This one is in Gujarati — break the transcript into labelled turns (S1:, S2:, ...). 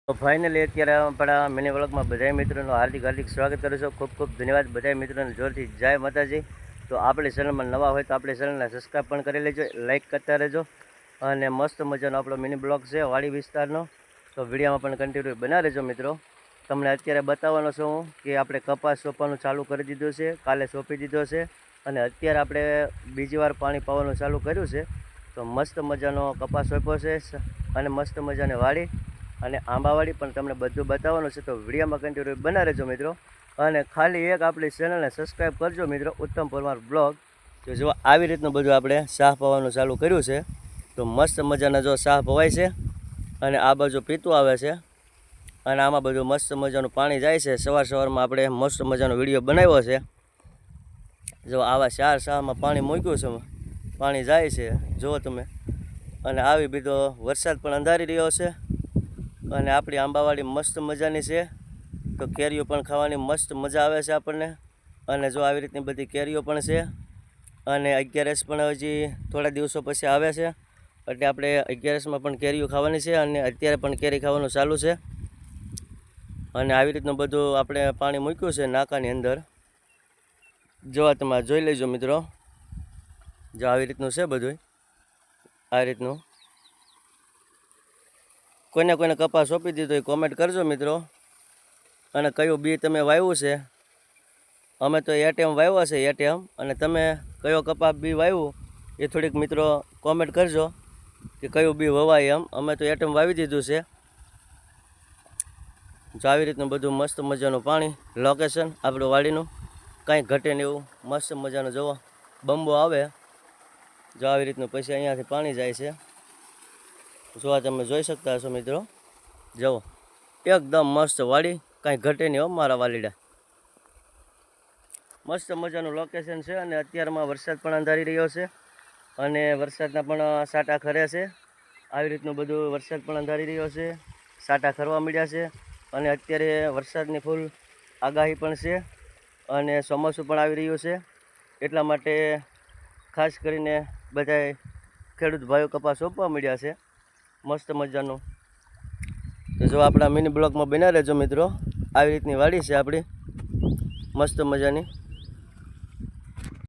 S1: તો ફાઇનલી અત્યારે આપણા મિની વ્લોગમાં બધા મિત્રોનું હાર્દિક સ્વાગત કરું છું. ખૂબ ખૂબ ધન્યવાદ બધા મિત્રોને જોરથી જય માતાજી. તો આપણી ચેનલમાં નવા હોય તો આપણી ચેનલને સબસ્ક્રાઈબ પણ કરી લેજો, લાઇક કરતા રહેજો. અને મસ્ત મજાનો આપણો મિની બ્લોગ છે વાડી વિસ્તારનો, તો વિડીયોમાં પણ કન્ટિન્યુ બના રહેજો મિત્રો. તમને અત્યારે બતાવવાનો છું હું કે આપણે કપાસ સોંપવાનું ચાલુ કરી દીધું છે, કાલે સોંપી દીધો છે. અને અત્યારે આપણે બીજી વાર પાણી પાવાનું ચાલુ કર્યું છે. તો મસ્ત મજાનો કપાસ સોંપ્યો છે અને મસ્ત મજાની વાડી અને આંબાવાડી પણ તમને બધું બતાવવાનું છે. તો વિડીયોમાં કન્ટિન્યુ બના રહેજો મિત્રો. અને ખાલી એક આપણી ચેનલને સબસ્ક્રાઈબ કરજો મિત્રો, ઉત્તમ પરમાર બ્લોગ. તો જો આવી રીતનું બધું આપણે શાહ પવાનું ચાલુ કર્યું છે. તો મસ્ત મજાના જો શાહ પવાય છે અને આ બાજુ પીતું આવે છે અને આમાં બધું મસ્ત મજાનું પાણી જાય છે. સવારમાં આપણે મસ્ત મજાનો વિડીયો બનાવ્યો છે. જો આવા ચાર શાહમાં પાણી મૂક્યું છે, પાણી જાય છે જુઓ તમે. અને આવી બીજો વરસાદ પણ અંધારી રહ્યો છે અને આપણી આંબાવાડી મસ્ત મજાની છે. તો કેરીઓ પણ ખાવાની મસ્ત મજા આવે છે આપણને. અને જો આવી રીતની બધી કેરીઓ પણ છે. અને 11S પણ હજી થોડા દિવસો પછી આવે છે, એટલે આપણે 11Sમાં પણ કેરીઓ ખાવાની છે. અને અત્યારે પણ કેરી ખાવાનું ચાલુ છે. અને આવી રીતનું બધું આપણે પાણી મૂક્યું છે નાકાની અંદર. જોવા તમે જોઈ લેજો મિત્રો. જો આવી રીતનું છે બધું, આ રીતનું. કોઈને કપાસ સોંપી દીધો એ કોમેન્ટ કરજો મિત્રો. અને કયું બી તમે વાવ્યું છે. અમે તો એટીએમ વાવ્યો છે, એટીએમ. અને તમે કયો કપાસ બી વાવ્યું એ થોડીક મિત્રો કોમેન્ટ કરજો કે કયું બી વવાય એમ. અમે તો એટીએમ વાવી દીધું છે. જો આવી રીતનું બધું મસ્ત મજાનું પાણી લોકેશન આપણું વાડીનું, કાંઈ ઘટે ને એવું મસ્ત મજાનું. જુઓ બંબો આવે, જો આવી રીતનું પછી અહીંયાથી પાણી જાય છે. જોવા તમે જોઈ શકતા હશો મિત્રો. જુઓ એકદમ મસ્ત વાડી, કાંઈ ઘટે નહીં હો મારા વાલીડા. મસ્ત મજાનું લોકેશન છે. અને અત્યારમાં વરસાદ પણ અંધારી રહ્યો છે અને વરસાદના પણ સાટા ખરે છે. આવી રીતનું બધું વરસાદ પણ અંધારી રહ્યો છે, સાટા ખરવા મળ્યા છે. અને અત્યારે વરસાદની ફૂલ આગાહી પણ છે અને ચોમાસું પણ આવી રહ્યું છે. એટલા માટે ખાસ કરીને બધાય ખેડૂત ભાઈઓ કપાસ સોંપવા મળ્યા છે મસ્ત મજાનું. તો જો આપણા મિની બ્લોગમાં બના રહેજો મિત્રો. આવી રીતની વાડી છે આપણી મસ્ત મજાની.